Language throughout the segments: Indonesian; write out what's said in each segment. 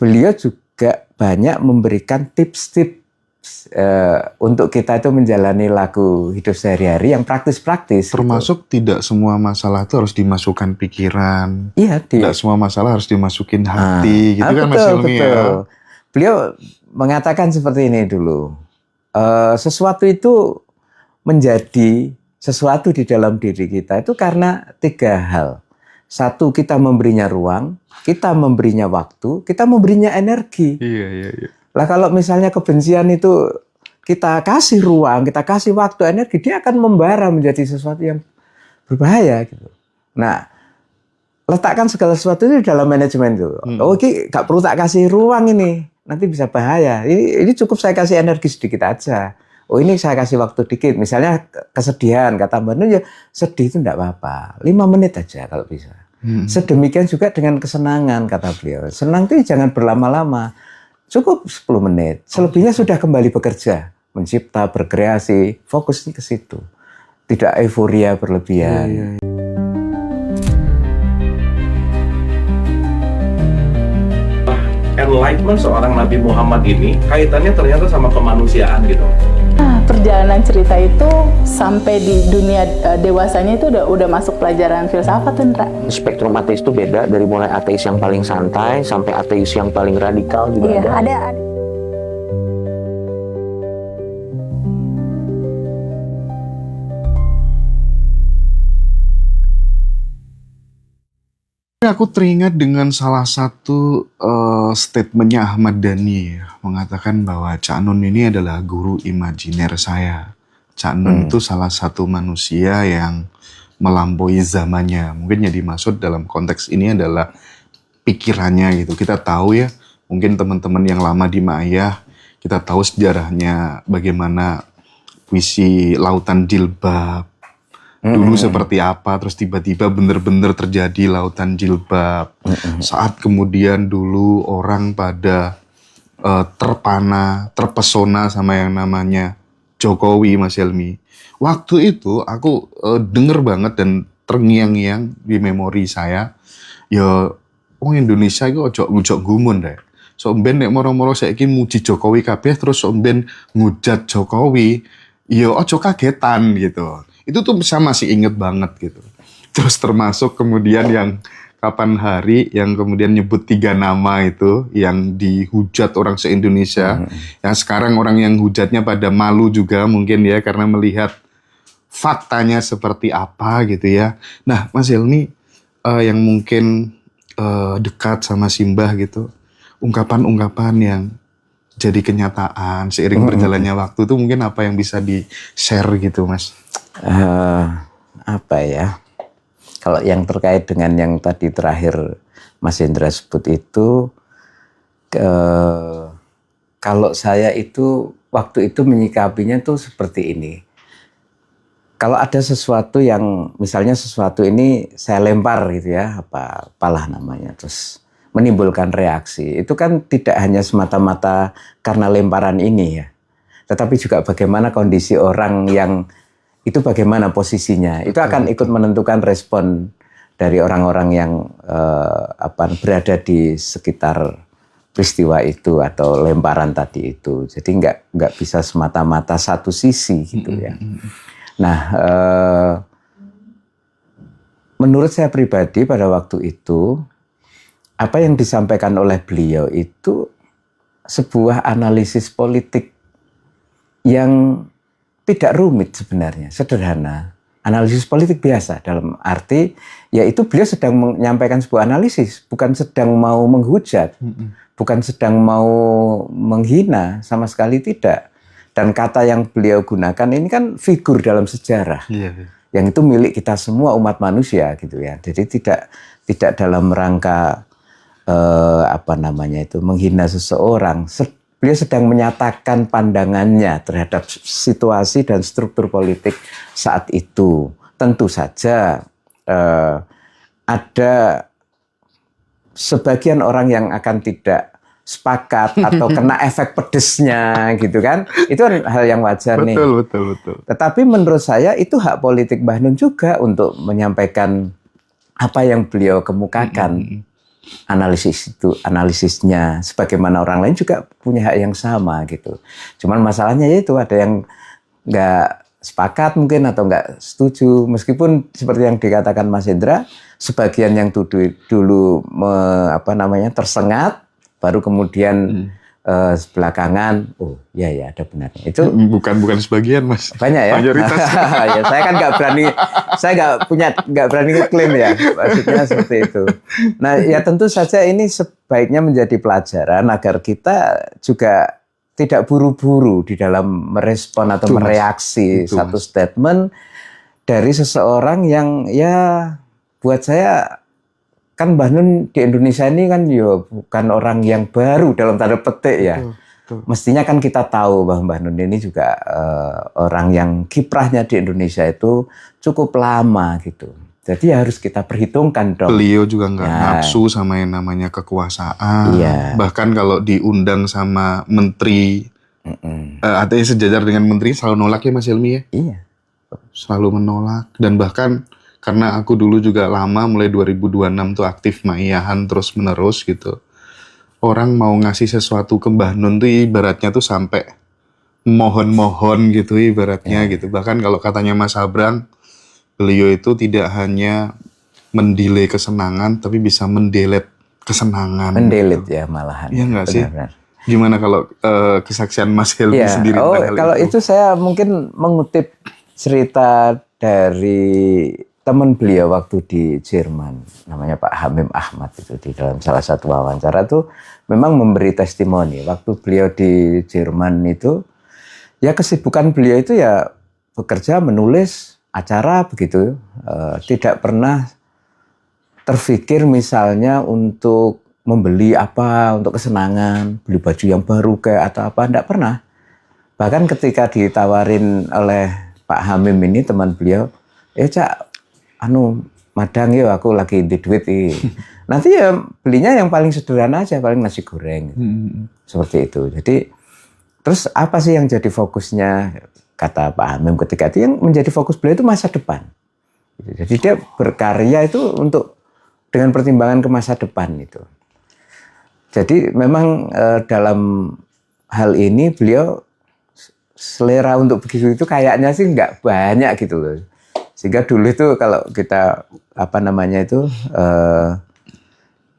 beliau juga banyak memberikan tips-tips untuk kita itu menjalani laku hidup sehari-hari yang praktis-praktis. Termasuk gitu. Tidak semua masalah itu harus dimasukkan pikiran. Iya, tidak semua masalah harus dimasukin hati, gitu kan, Mas Hilmi ya. Beliau mengatakan seperti ini dulu. Sesuatu itu menjadi sesuatu di dalam diri kita itu karena 3 hal. 1, kita memberinya ruang, kita memberinya waktu, kita memberinya energi. Iya. Lah kalau misalnya kebencian itu kita kasih ruang, kita kasih waktu, energi, dia akan membara menjadi sesuatu yang berbahaya gitu. Nah, letakkan segala sesuatu itu dalam manajemen itu. Oh, ini gak perlu tak kasih ruang ini, nanti bisa bahaya. Ini cukup saya kasih energi sedikit aja. Oh, ini saya kasih waktu dikit. Misalnya kesedihan, kata Mbak Nun, ya sedih itu enggak apa-apa. 5 menit aja kalau bisa. Sedemikian juga dengan kesenangan, kata beliau. Senang itu jangan berlama-lama. Cukup 10 menit. Selebihnya sudah kembali bekerja. Mencipta, berkreasi. Fokusnya ke situ. Tidak euforia berlebihan. Enlightenment seorang Nabi Muhammad ini kaitannya ternyata sama kemanusiaan gitu. Perjalanan cerita itu sampai di dunia dewasanya itu udah masuk pelajaran filsafat, Indra. Spektrum ateis itu beda, dari mulai ateis yang paling santai sampai ateis yang paling radikal juga ada. Aku teringat dengan salah satu statementnya Ahmad Dhani, mengatakan bahwa Cak Nun ini adalah guru imajiner saya. Cak Nun itu salah satu manusia yang melampaui zamannya. Mungkin yang dimaksud dalam konteks ini adalah pikirannya gitu. Kita tahu ya, mungkin teman-teman yang lama di Ma'ayah, kita tahu sejarahnya bagaimana puisi Lautan Jilbab. Dulu seperti apa, terus tiba-tiba benar-benar terjadi Lautan Jilbab. Saat kemudian dulu orang pada terpesona sama yang namanya Jokowi, Mas Helmi. Waktu itu aku denger banget dan terngiang-ngiang di memori saya, ya wong Indonesia itu ojo gumun deh. So ben nek moro-moro saiki muji Jokowi kabeh terus ben ngujat Jokowi, ya ojo kagetan gitu. Itu tuh saya masih inget banget gitu. Terus termasuk kemudian yang kapan hari yang kemudian nyebut 3 nama itu yang dihujat orang se-Indonesia. Yang sekarang orang yang hujatnya pada malu juga mungkin ya karena melihat faktanya seperti apa gitu ya. Nah, Mas Helmi yang mungkin dekat sama Simbah gitu, ungkapan-ungkapan yang jadi kenyataan seiring berjalannya waktu itu mungkin apa yang bisa di-share gitu, Mas? Apa ya? Kalau yang terkait dengan yang tadi terakhir Mas Hendra sebut itu, kalau saya itu waktu itu menyikapinya tuh seperti ini. Kalau ada sesuatu yang misalnya sesuatu ini saya lempar gitu ya, apalah namanya, terus menimbulkan reaksi. Itu kan tidak hanya semata-mata karena lemparan ini ya, tetapi juga bagaimana kondisi orang yang itu bagaimana posisinya. Itu akan ikut menentukan respon dari orang-orang yang berada di sekitar peristiwa itu atau lemparan tadi itu. Jadi nggak bisa semata-mata satu sisi gitu ya. Nah, menurut saya pribadi pada waktu itu apa yang disampaikan oleh beliau itu sebuah analisis politik yang tidak rumit sebenarnya, sederhana. Analisis politik biasa dalam arti, yaitu beliau sedang menyampaikan sebuah analisis, bukan sedang mau menghujat, bukan sedang mau menghina, sama sekali tidak. Dan kata yang beliau gunakan ini kan figur dalam sejarah, yang itu milik kita semua umat manusia gitu ya. Jadi tidak dalam rangka menghina seseorang. Beliau sedang menyatakan pandangannya terhadap situasi dan struktur politik saat itu. Tentu saja ada sebagian orang yang akan tidak sepakat atau kena efek pedesnya gitu kan. Itu hal yang wajar nih. Betul. Tetapi menurut saya itu hak politik Mbah Nun juga untuk menyampaikan apa yang beliau kemukakan. analisisnya sebagaimana orang lain juga punya hak yang sama gitu. Cuman masalahnya yaitu ada yang nggak sepakat mungkin atau nggak setuju, meskipun seperti yang dikatakan Mas Hendra, sebagian yang dulu tersengat, baru kemudian belakangan, oh ya ada benarnya. Itu bukan sebagian, Mas. banyak ya. Mayoritas. Ya, saya kan nggak berani ngeklaim ya, maksudnya seperti itu. Nah ya tentu saja ini sebaiknya menjadi pelajaran agar kita juga tidak buru-buru di dalam merespon atau mereaksi satu statement dari seseorang yang ya buat saya kan Mbah Nun di Indonesia ini kan ya bukan orang yang baru dalam tanda petik ya. Mestinya kan kita tahu bahwa Mbah Nun ini juga orang yang kiprahnya di Indonesia itu cukup lama gitu. Jadi harus kita perhitungkan dong. Beliau juga nggak nafsu sama yang namanya kekuasaan. Iya. Bahkan kalau diundang sama menteri, artinya sejajar dengan menteri selalu nolak ya Mas Helmi ya? Iya. Selalu menolak. Dan bahkan karena aku dulu juga lama, mulai 2026 tuh aktif maiyahan terus menerus gitu. Orang mau ngasih sesuatu ke Mbah Nun tuh ibaratnya tuh sampai mohon-mohon gitu ibaratnya gitu. Bahkan kalau katanya Mas Abrang, beliau itu tidak hanya mendelay kesenangan, tapi bisa mendelete kesenangan. Mendelete ya malahan. Iya nggak sih? Benar-benar. Gimana kalau kesaksian Mas Helmi sendiri? Kalau itu saya mungkin mengutip cerita dari teman beliau waktu di Jerman, namanya Pak Hamim Ahmad, itu di dalam salah satu wawancara tuh memang memberi testimoni. Waktu beliau di Jerman itu, ya kesibukan beliau itu ya bekerja, menulis acara begitu, tidak pernah terfikir misalnya untuk membeli apa untuk kesenangan, beli baju yang baru kayak atau apa, tidak pernah. Bahkan ketika ditawarin oleh Pak Hamim ini teman beliau, Cak, madang ya aku lagi di duit nanti ya belinya yang paling sederhana aja, paling nasi goreng, seperti itu. Jadi terus apa sih yang jadi fokusnya? Kata Pak Hamim ketika itu yang menjadi fokus beliau itu masa depan. Jadi dia berkarya itu untuk dengan pertimbangan ke masa depan itu. Jadi memang dalam hal ini beliau selera untuk begitu itu kayaknya sih nggak banyak gitu loh. Sehingga dulu itu kalau kita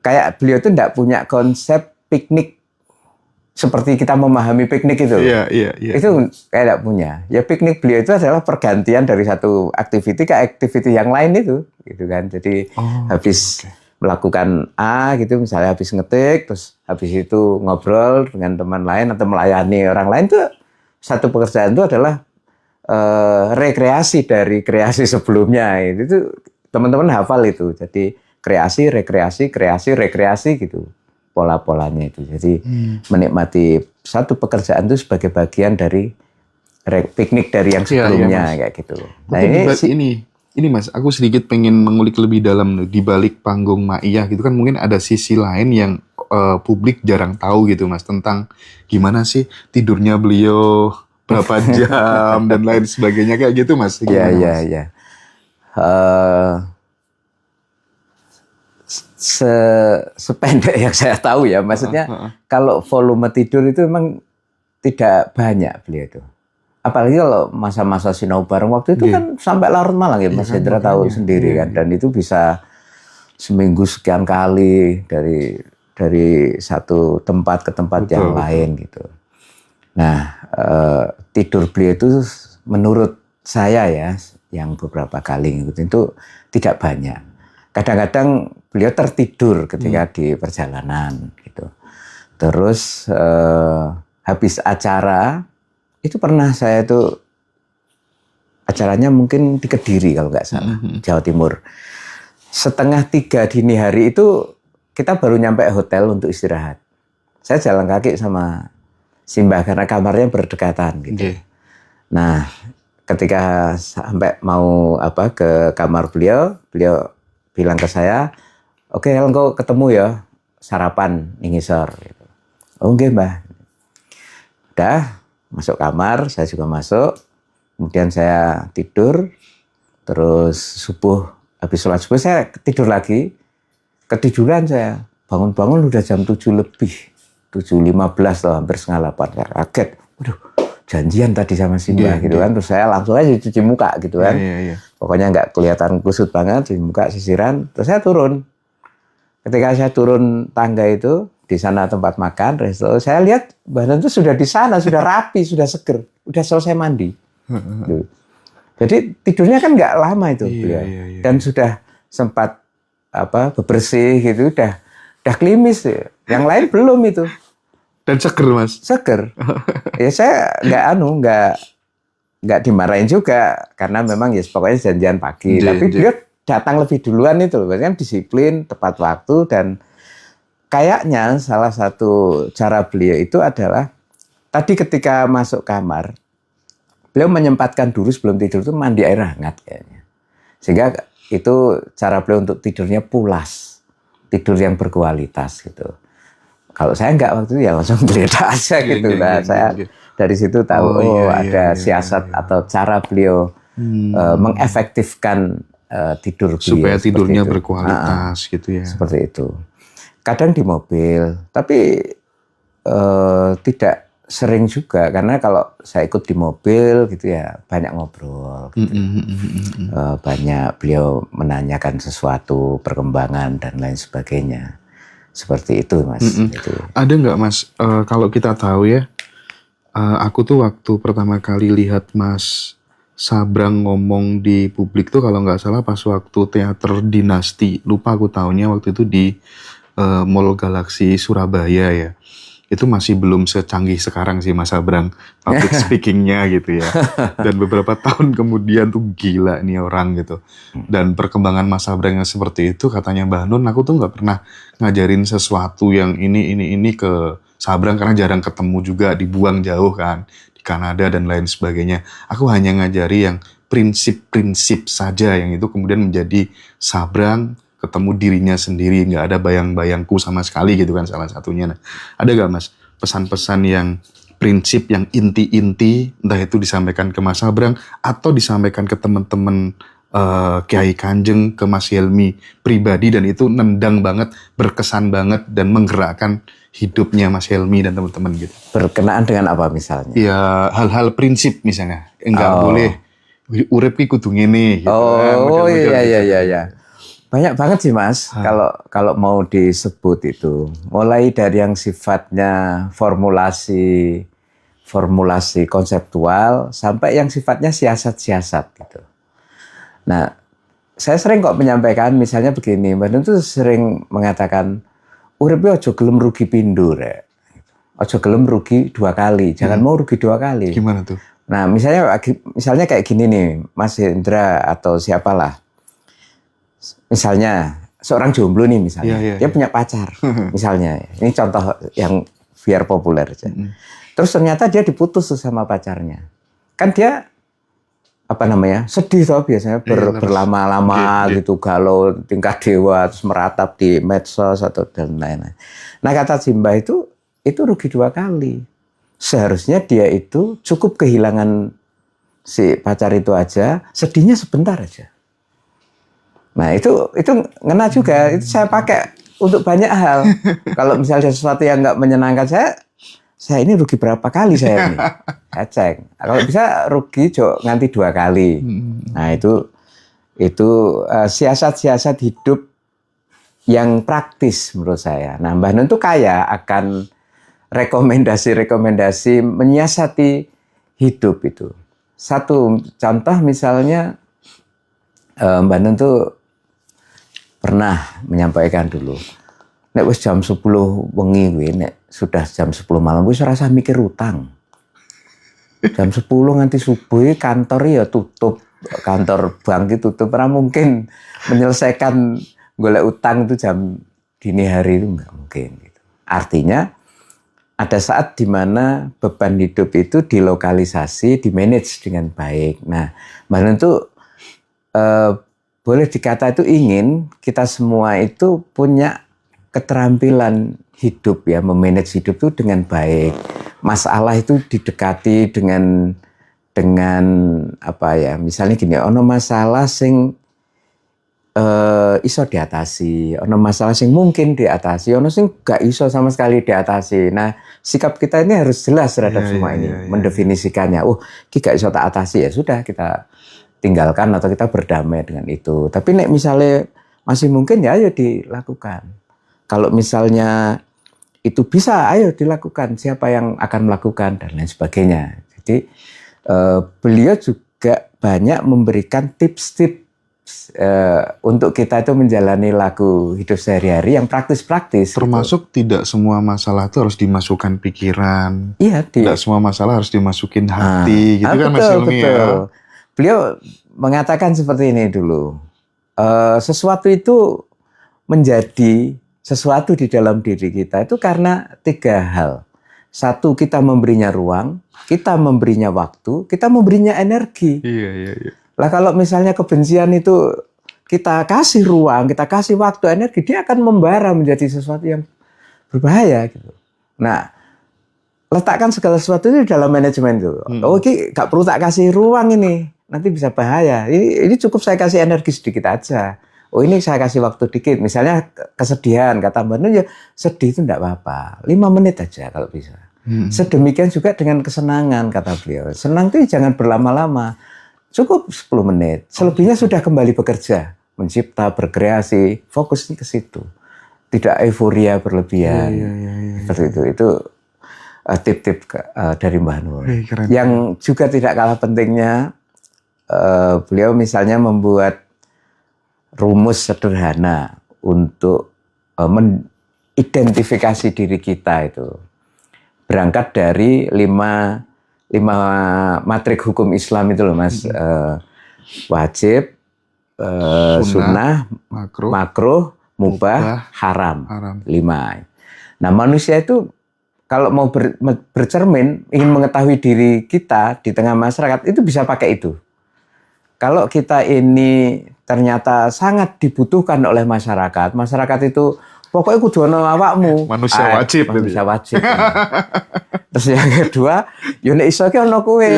kayak beliau itu nggak punya konsep piknik seperti kita memahami piknik itu. Iya. Itu kayak tidak punya. Ya piknik beliau itu adalah pergantian dari satu aktiviti ke aktiviti yang lain itu, gitu kan. Jadi habis melakukan A gitu, misalnya habis ngetik, terus habis itu ngobrol dengan teman lain atau melayani orang lain tuh satu pekerjaan itu adalah rekreasi dari kreasi sebelumnya. Itu teman-teman hafal itu. Jadi kreasi, rekreasi gitu. Pola-polanya itu. Jadi menikmati satu pekerjaan itu sebagai bagian dari piknik dari yang sebelumnya kayak gitu. Nah ini Mas, aku sedikit pengen mengulik lebih dalam di balik panggung Maiyah gitu kan, mungkin ada sisi lain yang publik jarang tahu gitu Mas, tentang gimana sih tidurnya beliau, berapa jam dan lain sebagainya kayak gitu Mas. Iya. Sependek yang saya tahu ya, maksudnya kalau volume tidur itu memang tidak banyak beliau itu. Apalagi kalau masa-masa sinau bareng waktu itu kan sampai larut malam ya, Mas Hendra tahu sendiri kan, dan itu bisa seminggu sekian kali dari satu tempat ke tempat yang lain gitu. Nah, tidur beliau itu menurut saya ya, yang beberapa kali itu tidak banyak. Kadang-kadang beliau tertidur ketika di perjalanan gitu. Terus habis acara itu pernah saya itu acaranya mungkin di Kediri kalau nggak salah, Jawa Timur. 2:30 dini hari itu kita baru nyampe hotel untuk istirahat. Saya jalan kaki sama Simbah karena kamarnya berdekatan gitu. Nah, ketika sampai mau ke kamar beliau bilang ke saya, "Oke, engkau ketemu ya sarapan ning ngisor." Gitu. "Oh nggih, Mbah." Udah masuk kamar, saya juga masuk. Kemudian saya tidur, terus habis sholat subuh saya tidur lagi. Ketiduran saya. bangun-bangun udah jam 7 lebih, 7.15 lah, hampir setengah 8. Saya kaget, waduh janjian tadi sama si Mbah gitu kan. Terus saya langsung aja cuci muka gitu kan. Pokoknya nggak kelihatan kusut banget, cuci muka, sisiran. Terus saya turun. Ketika saya turun tangga itu, di sana tempat makan, resto, saya lihat Mbah Nun itu sudah di sana, sudah rapi, sudah seger, udah selesai mandi. Jadi tidurnya kan nggak lama itu beliau. Dan sudah sempat bebersih gitu, udah klimis. Yang lain belum itu. Dan seger Mas. Seger. Ya saya nggak dimarahin juga karena memang ya pokoknya janjian pagi. Tapi dia datang lebih duluan itu, berarti kan disiplin, tepat waktu, dan kayaknya salah satu cara beliau itu adalah tadi ketika masuk kamar, beliau menyempatkan dulu sebelum tidur itu mandi air hangat kayaknya. Sehingga itu cara beliau untuk tidurnya pulas, tidur yang berkualitas gitu. Kalau saya enggak waktu itu ya langsung geledah aja gitu. Nah, saya dari situ tahu ada siasat atau cara beliau mengefektifkan tidur beliau. Supaya tidurnya berkualitas gitu ya. Seperti itu. Kadang di mobil, tapi tidak sering juga karena kalau saya ikut di mobil gitu ya banyak ngobrol gitu. Banyak beliau menanyakan sesuatu, perkembangan dan lain sebagainya. Seperti itu Mas. Gitu. Ada nggak Mas, kalau kita tahu ya, aku tuh waktu pertama kali lihat Mas Sabrang ngomong di publik tuh kalau nggak salah pas waktu teater Dinasti, lupa aku tahunnya, waktu itu di Mall Galaxy Surabaya ya. Itu masih belum secanggih sekarang sih Mas Sabrang public speakingnya gitu ya. Dan beberapa tahun kemudian tuh gila nih orang gitu. Dan perkembangan Mas Sabrang yang seperti itu, katanya Mbah Nun, aku tuh nggak pernah ngajarin sesuatu yang ini ke Sabrang karena jarang ketemu juga, dibuang jauh kan di Kanada dan lain sebagainya. Aku hanya ngajari yang prinsip-prinsip saja yang itu kemudian menjadi Sabrang ketemu dirinya sendiri, nggak ada bayang-bayangku sama sekali gitu kan salah satunya. Nah, ada nggak Mas pesan-pesan yang prinsip yang inti-inti, entah itu disampaikan ke Mas Sabrang atau disampaikan ke teman-teman Kiai Kanjeng, ke Mas Helmy pribadi, dan itu nendang banget, berkesan banget dan menggerakkan hidupnya Mas Helmy dan teman-teman gitu? Berkenaan dengan apa misalnya? Ya hal-hal prinsip misalnya, nggak boleh urip ki kudu ngene gitu kan. Iya. Banyak banget sih Mas, kalau mau disebut itu. Mulai dari yang sifatnya formulasi konseptual sampai yang sifatnya siasat-siasat gitu. Nah, saya sering kok menyampaikan misalnya begini, Mbah Nun tuh sering mengatakan uripe aja gelem rugi pindho rek. Aja gelem rugi 2 kali, jangan mau rugi 2 kali. Gimana tuh? Nah, misalnya kayak gini nih, Mas Hendra atau siapalah. Misalnya seorang jomblo nih misalnya, dia punya pacar misalnya, ini contoh yang biar populer aja. Terus ternyata dia diputus sama pacarnya, kan dia sedih toh biasanya berlama-lama gitu, galau tingkat dewa, terus meratap di medsos atau dan lain-lain. Nah kata Simbah itu rugi 2 kali. Seharusnya dia itu cukup kehilangan si pacar itu aja, sedihnya sebentar aja. Nah itu ngena juga, itu saya pakai untuk banyak hal. Kalau misalnya sesuatu yang nggak menyenangkan saya ini rugi berapa kali saya ini, saya cek. Kalau bisa rugi nganti 2 kali. Nah itu siasat-siasat hidup yang praktis menurut saya. Nah Mbah Nun tuh kaya akan rekomendasi menyiasati hidup itu. Satu contoh misalnya Mbah Nun tuh pernah menyampaikan dulu, nek wis jam 10 wengi kuwi, nek sudah jam 10 malam wis rasa mikir utang. Jam 10 nganti subuh kantor ya tutup, kantor bank itu tutup, ora mungkin menyelesaikan golek utang itu jam dini hari itu enggak mungkin gitu. Artinya ada saat di mana beban hidup itu dilokalisasi, dimanage dengan baik. Nah, Mbah Nun tuh boleh dikata itu ingin kita semua itu punya keterampilan hidup ya, memanage hidup itu dengan baik. Masalah itu didekati dengan apa ya? Misalnya gini, ono masalah sing iso diatasi, ono masalah sing mungkin diatasi, ono sing gak iso sama sekali diatasi. Nah, sikap kita ini harus jelas terhadap semua ini, mendefinisikannya. Oh, iki gak iso tak atasi, ya sudah kita tinggalkan atau kita berdamai dengan itu. Tapi nek misalnya masih mungkin, ya ayo dilakukan. Kalau misalnya itu bisa, ayo dilakukan. Siapa yang akan melakukan dan lain sebagainya. Jadi beliau juga banyak memberikan tips-tips untuk kita itu menjalani laku hidup sehari-hari yang praktis-praktis. Termasuk tidak semua masalah itu harus dimasukkan pikiran. Iya, tidak semua masalah harus dimasukin hati, gitu kan Mas Hilmi ya. Beliau mengatakan seperti ini dulu. Sesuatu itu menjadi sesuatu di dalam diri kita itu karena 3 hal. 1, kita memberinya ruang, kita memberinya waktu, kita memberinya energi. Iya. Lah kalau misalnya kebencian itu kita kasih ruang, kita kasih waktu, energi, dia akan membara menjadi sesuatu yang berbahaya gitu. Nah, letakkan segala sesuatu itu dalam manajemen itu. Oh, ini gak perlu tak kasih ruang ini, nanti bisa bahaya. Ini cukup saya kasih energi sedikit aja. Oh, ini saya kasih waktu dikit. Misalnya kesedihan, kata Mbak Nun, ya sedih itu enggak apa-apa. 5 menit aja kalau bisa. Sedemikian juga dengan kesenangan, kata beliau. Senang itu jangan berlama-lama. Cukup 10 menit. Selebihnya sudah kembali bekerja, mencipta, berkreasi, fokus ke situ. Tidak euforia berlebihan. Seperti itu. Itu tip-tip dari Mbah Nur. Yang juga tidak kalah pentingnya, beliau misalnya membuat rumus sederhana untuk mengidentifikasi diri kita itu. Berangkat dari 5 matrik hukum Islam itu loh Mas. Wajib, sunnah, makruh, mubah, haram. 5. Nah, manusia itu kalau mau bercermin, ingin mengetahui diri kita di tengah masyarakat, itu bisa pakai itu. Kalau kita ini ternyata sangat dibutuhkan oleh masyarakat, masyarakat itu pokoknya kudu ono awakmu. Manusia wajib. Manusia wajib. Terus yang kedua, yo nek iso ki ono kowe.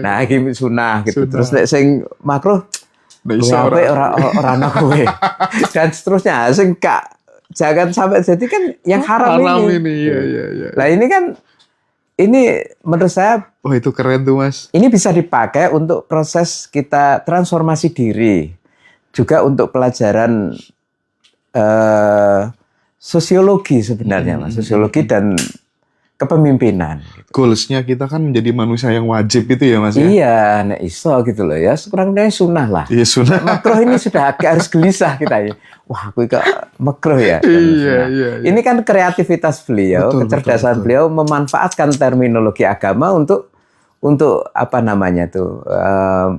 Nah, iki sunah gitu. Terus nek sing makruh nek iso ora ono kowe. Dan seterusnya, sing gak jangan sampai jadi kan yang haram ini. Iya. Nah, ini kan menurut saya, oh itu keren tuh Mas. Ini bisa dipakai untuk proses kita transformasi diri. Juga untuk pelajaran sosiologi sebenarnya Mas. Sosiologi dan kepemimpinan. Goals-nya kita kan menjadi manusia yang wajib itu ya Mas ya? Iya, nek iso gitu loh ya. Sekurang-kurangnya sunnah lah. Iya sunnah. Makruh ini sudah agak harus gelisah kita ya. Wah, aku kok makruh ya. Iya. Ini kan kreativitas beliau, kecerdasan beliau memanfaatkan terminologi agama untuk apa namanya tuh,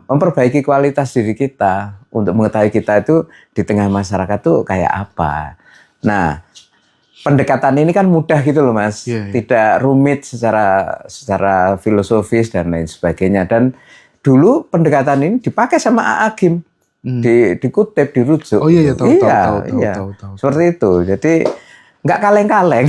memperbaiki kualitas diri kita, untuk mengetahui kita itu di tengah masyarakat tuh kayak apa. Nah, pendekatan ini kan mudah gitu loh Mas, tidak rumit secara filosofis dan lain sebagainya. Dan dulu pendekatan ini dipakai sama A.A. Gim, dikutip, dirujuk. Oh iya, tahu. Seperti itu. Jadi nggak kaleng-kaleng.